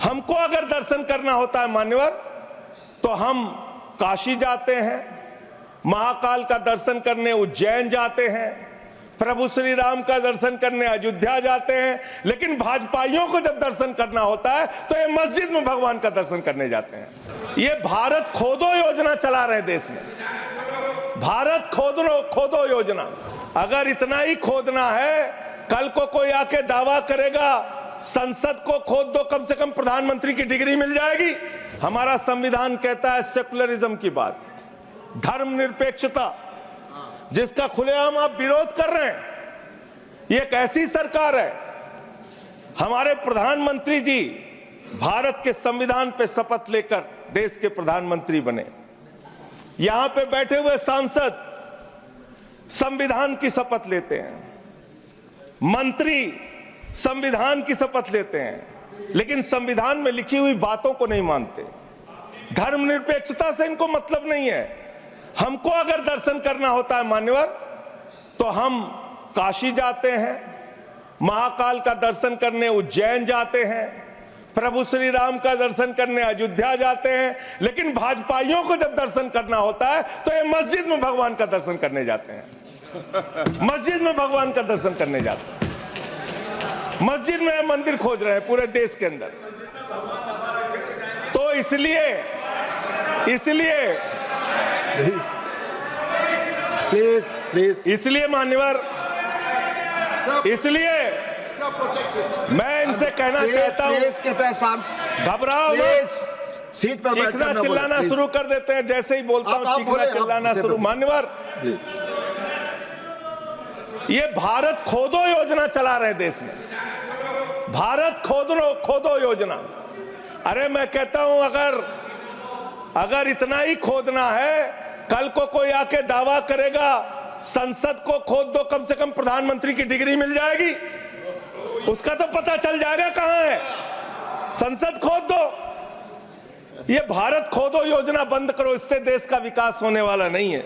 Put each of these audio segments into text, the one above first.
हमको अगर दर्शन करना होता है मान्यवर, तो हम काशी जाते हैं, महाकाल का दर्शन करने उज्जैन जाते हैं, प्रभु श्री राम का दर्शन करने अयोध्या जाते हैं। लेकिन भाजपाइयों को जब दर्शन करना होता है तो ये मस्जिद में भगवान का दर्शन करने जाते हैं। ये भारत खोदो योजना चला रहे देश में, भारत खोदो योजना। अगर इतना ही खोदना है, कल को कोई आके दावा करेगा संसद को खोद दो, कम से कम प्रधानमंत्री की डिग्री मिल जाएगी। हमारा संविधान कहता है सेकुलरिज्म की बात, धर्मनिरपेक्षता, जिसका खुलेआम आप विरोध कर रहे हैं। ये एक ऐसी सरकार है, हमारे प्रधानमंत्री जी भारत के संविधान पे शपथ लेकर देश के प्रधानमंत्री बने। यहां पे बैठे हुए सांसद संविधान की शपथ लेते हैं, मंत्री संविधान की शपथ लेते हैं, लेकिन संविधान में लिखी हुई बातों को नहीं मानते। धर्मनिरपेक्षता से इनको मतलब नहीं है। हमको अगर दर्शन करना होता है मान्यवर, तो हम काशी जाते हैं, महाकाल का दर्शन करने उज्जैन जाते हैं, प्रभु श्री राम का दर्शन करने अयोध्या जाते हैं। लेकिन भाजपाइयों को जब दर्शन करना होता है तो ये मस्जिद में भगवान का दर्शन करने जाते हैं, मस्जिद में भगवान का दर्शन करने जाते हैं। मस्जिद में मंदिर खोज रहे हैं पूरे देश के अंदर। तो इसलिए प्लीज इसलिए मान्यवर, इसलिए मैं इनसे कहना चाहता हूं, कृपया शाम घबराओ, सीट पर चीखना चिल्लाना शुरू कर देते हैं। जैसे ही बोलता हूं चीखना चिल्लाना शुरू। मान्यवर, ये भारत खोदो योजना चला रहे देश में, भारत खोदो योजना। अरे मैं कहता हूं अगर इतना ही खोदना है, कल को कोई आके दावा करेगा संसद को खोद दो, कम से कम प्रधानमंत्री की डिग्री मिल जाएगी। उसका तो पता चल जाएगा कहां है, संसद खोद दो। ये भारत खोदो योजना बंद करो, इससे देश का विकास होने वाला नहीं है।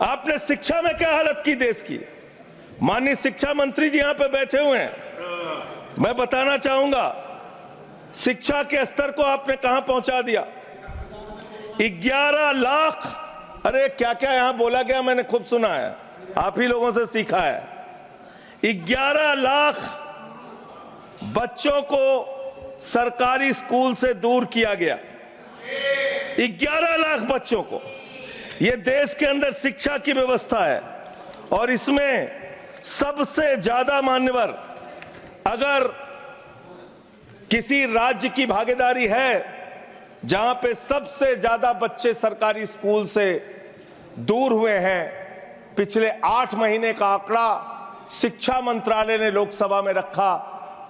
आपने शिक्षा में क्या हालत की देश की। माननीय शिक्षा मंत्री जी यहां पे बैठे हुए हैं, मैं बताना चाहूंगा शिक्षा के स्तर को आपने कहां पहुंचा दिया। 11 लाख, अरे क्या क्या यहां बोला गया, मैंने खूब सुना है, आप ही लोगों से सीखा है। 11 लाख बच्चों को सरकारी स्कूल से दूर किया गया, 11 लाख बच्चों को। यह देश के अंदर शिक्षा की व्यवस्था है, और इसमें सबसे ज्यादा मान्यवर, अगर किसी राज्य की भागीदारी है जहां पे सबसे ज्यादा बच्चे सरकारी स्कूल से दूर हुए हैं, पिछले 8 महीने का आंकड़ा शिक्षा मंत्रालय ने लोकसभा में रखा,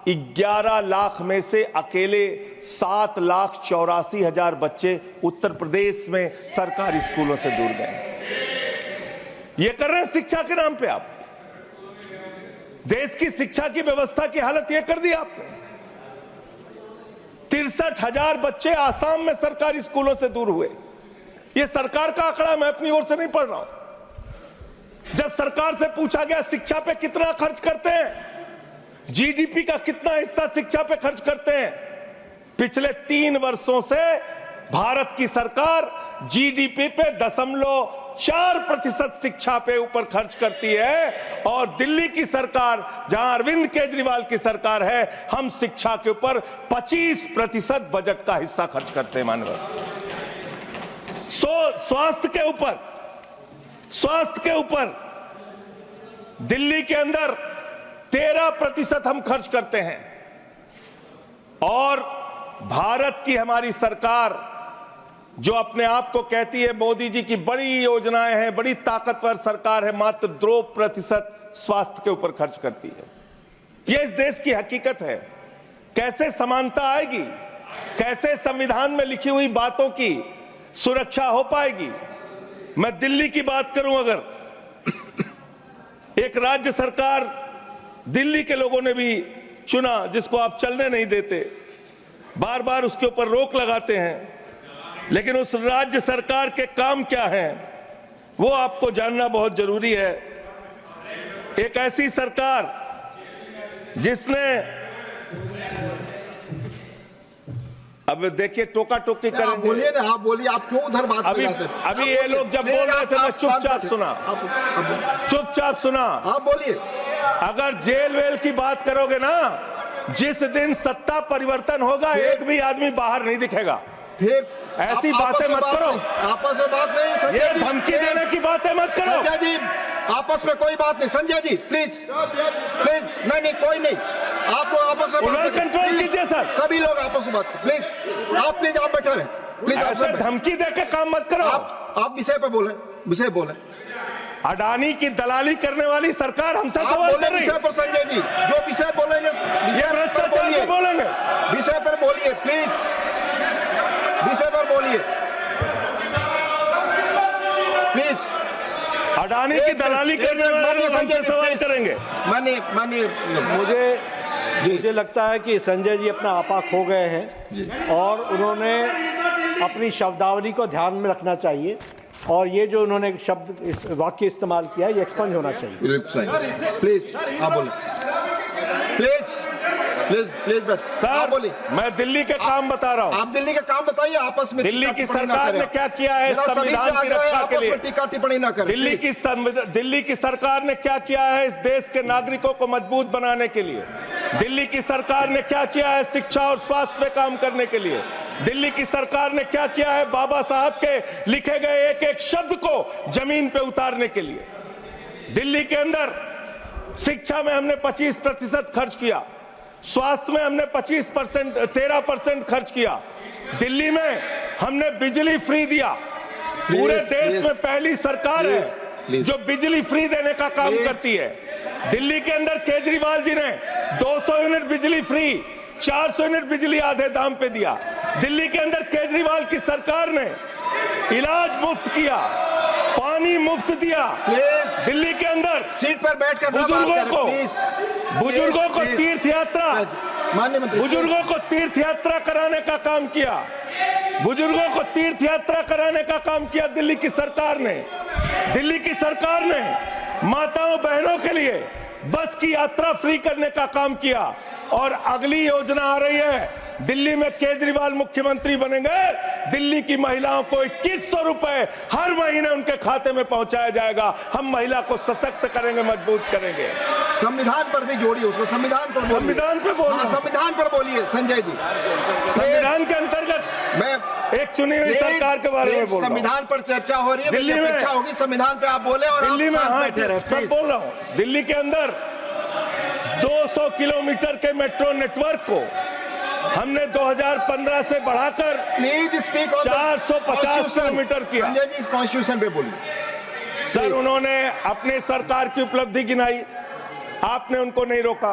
11 लाख में से अकेले 7,84,000 बच्चे उत्तर प्रदेश में सरकारी स्कूलों से दूर गए। ये कर रहे हैं शिक्षा के नाम पे आप। देश की शिक्षा की व्यवस्था की हालत यह कर दी आपने। 63,000 बच्चे आसाम में सरकारी स्कूलों से दूर हुए। यह सरकार का आंकड़ा, मैं अपनी ओर से नहीं पढ़ रहा हूं। जब सरकार से पूछा गया शिक्षा पे कितना खर्च करते हैं, जीडीपी का कितना हिस्सा शिक्षा पे खर्च करते हैं, पिछले 3 वर्षों से भारत की सरकार जीडीपी पे 0.4% शिक्षा पे ऊपर खर्च करती है। और दिल्ली की सरकार, जहां अरविंद केजरीवाल की सरकार है, हम शिक्षा के ऊपर 25% बजट का हिस्सा खर्च करते हैं मानव। स्वास्थ्य के ऊपर दिल्ली के अंदर 13% हम खर्च करते हैं। और भारत की हमारी सरकार जो अपने आप को कहती है मोदी जी की बड़ी योजनाएं हैं, बड़ी ताकतवर सरकार है, मात्र 2% स्वास्थ्य के ऊपर खर्च करती है। यह इस देश की हकीकत है। कैसे समानता आएगी, कैसे संविधान में लिखी हुई बातों की सुरक्षा हो पाएगी। मैं दिल्ली की बात करूं, अगर एक राज्य सरकार दिल्ली के लोगों ने भी चुना, जिसको आप चलने नहीं देते, बार बार उसके ऊपर रोक लगाते हैं, लेकिन उस राज्य सरकार के काम क्या हैं वो आपको जानना बहुत जरूरी है। एक ऐसी सरकार जिसने अब देखिए टोका टोकी आप करेंगे। बोलिए ना, आप बोलिए, आप क्यों उधर बात अभी में जाते हैं? अभी आप ये बोलिए। लोग जब नहीं, बोल रहे आप- थे मैं आप चुपचाप शांत बैठिए। सुना, आप चुपचाप सुना। बोलिए। अगर जेल वेल की बात करोगे ना, जिस दिन सत्ता परिवर्तन होगा एक भी आदमी बाहर नहीं दिखेगा। फिर ऐसी आप बातें आपस में मत बात करो। नहीं, आपस में बात नहीं। ये संजय जी, धमकी प्लीज। देने की बातें मत करो। संजय जी, आपस में कोई बात नहीं। संजय जी प्लीज प्लीज, नहीं कोई नहीं, आप लोग आपस में बात उधर करें। कंट्रोल प्लीज, कीजिए सर। सभी लोग आपस में बात प्लीज। प्लीज आप बैठे रहें। प्लीज आप ऐसे सब बैठे। धमकी दे के काम मत करो। आप विषय पे बोले, विषय बोले। अडानी की दलाली करने वाली सरकार हमसे आप सवाल बोले कर रही विषय है। पर। संजय जी जो विषय बोलेंगे ये विषय पर भ्रष्टाचार बोलिए। पे बोलेंगे। विषय पर बोलिए प्लीज, विषय पर बोलिए प्लीज। अडानी की दलाली करने वाले लोग हमसे सवाल करेंगे। मानिए मुझे लगता है कि संजय जी अपना आपा खो गए हैं और उन्होंने अपनी शब्दावली को ध्यान में रखना चाहिए और ये जो उन्होंने शब्द वाक्य इस्तेमाल किया ये एक्सपंज होना चाहिए। प्लीज आप बोलिए। प्लीज बैठ। आप सर बोलिए। मैं दिल्ली के काम बता रहा हूँ। आप दिल्ली का काम बताइए। आपस में दिल्ली की टिप्पणी ना सरकार करें। ने क्या किया है मेरा सभी से संविधान की आग्रह है, रक्षा के आपस लिए। में टीका टिप्पणी ना करें। दिल्ली की सरकार ने क्या किया है इस देश के नागरिकों को मजबूत बनाने के लिए। दिल्ली की सरकार ने क्या किया है शिक्षा और स्वास्थ्य पे काम करने के लिए। दिल्ली की सरकार ने क्या किया है बाबा साहब के लिखे गए एक एक शब्द को जमीन पे उतारने के लिए। दिल्ली के अंदर शिक्षा में हमने 25% खर्च किया, स्वास्थ्य में हमने 13% खर्च किया। दिल्ली में हमने बिजली फ्री दिया। पूरे देश में पहली सरकार है जो बिजली फ्री देने का काम करती है। दिल्ली के अंदर केजरीवाल जी ने 200 यूनिट बिजली फ्री, 400 यूनिट बिजली आधे दाम पे दिया। दिल्ली के अंदर केजरीवाल की सरकार ने इलाज मुफ्त किया, पानी मुफ्त दिया। दिल्ली के अंदर सीट पर बैठकर बुजुर्गों को तीर्थ यात्रा, माननीय मंत्री, बुजुर्गों को तीर्थ यात्रा कराने का काम किया। बुजुर्गों को तीर्थ यात्रा कराने का काम किया दिल्ली की सरकार ने। दिल्ली की सरकार ने माताओं बहनों के लिए बस की यात्रा फ्री करने का काम किया। और अगली योजना आ रही है, दिल्ली में केजरीवाल मुख्यमंत्री बनेंगे, दिल्ली की महिलाओं को 2100 रुपए हर महीने उनके खाते में पहुंचाया जाएगा। हम महिला को सशक्त करेंगे, मजबूत करेंगे। संविधान पर भी जोड़िए उसको। संविधान पर बोलिए। संविधान पे बोल, संविधान पर बोलिए संजय जी। संविधान के अंतर्गत मैं एक चुनी हुई सरकार के बारे में बोल रहा हूं। संविधान पर चर्चा हो रही है, दिल्ली में अपेक्षा होगी संविधान पे आप बोले और दिल्ली आप में, शांत हाँ, बैठे रहे। मैं बोल रहा हूं, दिल्ली के अंदर 200 किलोमीटर के मेट्रो नेटवर्क को हमने 2015 से बढ़ाकर प्लीज स्पीक ऑन 450 किलोमीटर किया। संजय जी कॉन्स्टिट्यूशन पे बोलिए। सर उन्होंने अपने सरकार की उपलब्धि गिनाई, आपने उनको नहीं रोका।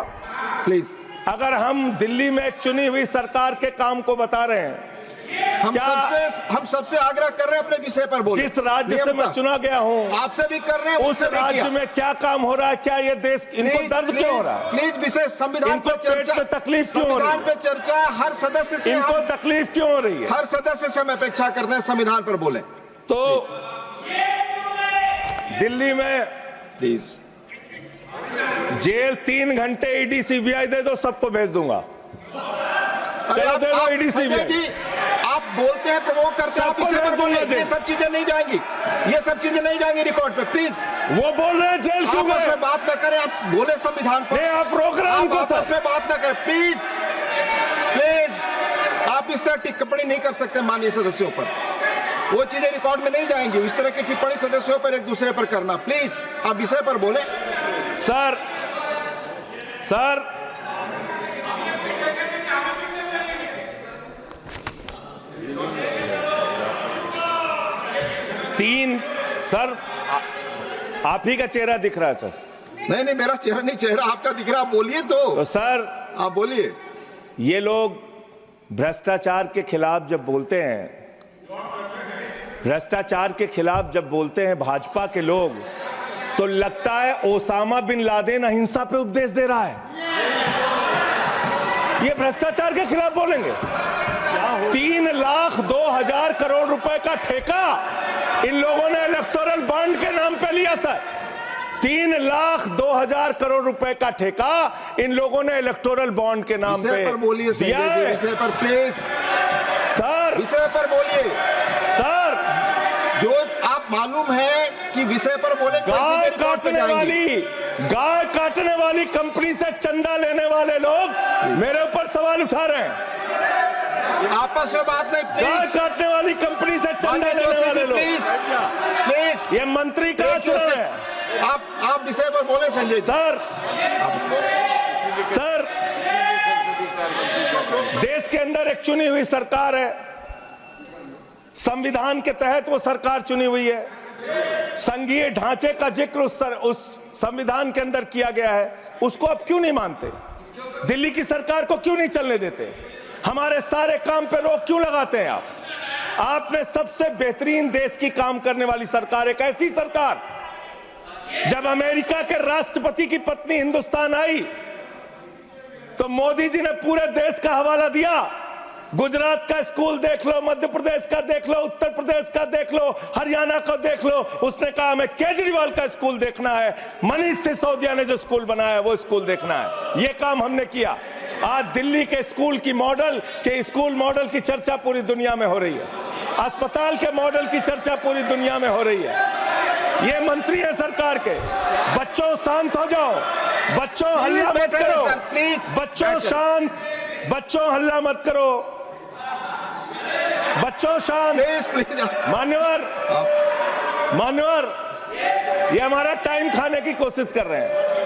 प्लीज अगर हम दिल्ली में एक चुनी हुई सरकार के काम को बता रहे हैं, हम सबसे आग्रह कर रहे हैं अपने विषय पर बोलिए। जिस राज्य से मैं चुना गया हूं आपसे भी कर रहे हैं, उस राज्य में क्या काम हो रहा है, क्या ये देश इनको दर्द क्यों हो रहा है, प्लीज विषय संविधान इनको पर पेट चर्चा, में तकलीफ क्यों हो रही संविधान है, पे चर्चा हर सदस्य से इनको हम तकलीफ क्यों हो रही है। हर सदस्य से हम अपेक्षा करते हैं संविधान पर बोले। तो दिल्ली में प्लीज जेल 3 घंटे ईडी सीबीआई दे दो, सबको भेज दूंगा। चलो दे दो ईडी संजय सीबीआई। जी आप बोलते हैं, प्रवोक करते हैं, आप सबको इसे पर भेज बोलिए। दूंगा ये सब चीजें नहीं जाएंगी, ये सब चीजें नहीं जाएंगी रिकॉर्ड पे। प्लीज वो बोल रहे हैं जेल क्यों आपस गए, में बात न करें, आप बोले संविधान पर। नहीं आप रोक रहे हैं आप उनको। आपस में बात न करें प्लीज। आप इस तरह टिप्पणी नहीं कर सकते माननीय सदस्यों पर, वो चीजें रिकॉर्ड में नहीं जाएंगी। इस तरह की टिप्पणी सदस्यों पर एक दूसरे पर करना, प्लीज आप विषय पर बोले। सर 3 सर आप ही का चेहरा दिख रहा है सर। नहीं मेरा चेहरा नहीं, चेहरा आपका दिख रहा, आप बोलिए तो सर आप बोलिए। ये लोग भ्रष्टाचार के खिलाफ जब बोलते हैं, भ्रष्टाचार के खिलाफ जब बोलते हैं भाजपा के लोग, तो लगता है ओसामा बिन लादेन अहिंसा पे उपदेश दे रहा है। ये भ्रष्टाचार के खिलाफ बोलेंगे। 3,02,000 करोड़ रुपए का ठेका इन लोगों ने इलेक्टोरल बॉन्ड के नाम पे लिया सर। 3,02,000 करोड़ रुपए का ठेका इन लोगों ने इलेक्टोरल बॉन्ड के नाम पे बोलिए दिया है। विषय पर प्लीज। विषय पर बोलिए। सर, जो आप मालूम है कि विषय पर बोले कोई गाय चीजें रिकॉर्ड पे जाएंगी। गाय काटने वाली कंपनी से चंदा लेने वाले लोग मेरे ऊपर सवाल उठा रहे हैं। आपस में बात नहीं, गाय प्लीज। काटने वाली कंपनी से चंदा माननीय लेने जोशी वाले जी, लोग, प्लीज ये मंत्री का आचरण है। आप विषय पर बोले संजय जी। सर, देश के अंदर एक चुनी हुई सरकार है, संविधान के तहत वो सरकार चुनी हुई है। संघीय ढांचे का जिक्र उस संविधान के अंदर किया गया है, उसको आप क्यों नहीं मानते? दिल्ली की सरकार को क्यों नहीं चलने देते? हमारे सारे काम पे रोक क्यों लगाते हैं आप? आपने सबसे बेहतरीन देश की काम करने वाली सरकार, एक ऐसी सरकार, जब अमेरिका के राष्ट्रपति की पत्नी हिंदुस्तान आई तो मोदी जी ने पूरे देश का हवाला दिया। गुजरात का स्कूल देख लो, मध्य प्रदेश का देख लो, उत्तर प्रदेश का देख लो, हरियाणा का देख लो। उसने कहा हमें केजरीवाल का स्कूल देखना है, मनीष सिसोदिया ने जो स्कूल बनाया है वो स्कूल देखना है। ये काम हमने किया। आज दिल्ली के स्कूल मॉडल की चर्चा पूरी दुनिया में हो रही है, अस्पताल के मॉडल की चर्चा पूरी दुनिया में हो रही है। ये मंत्री है सरकार के। बच्चों शांत हो जाओ, बच्चों हल्ला मत करो, बच्चों शांत, बच्चों हल्ला मत करो, बच्चों शांत। प्लीज मान्यवर, ये हमारा टाइम खाने की कोशिश कर रहे हैं।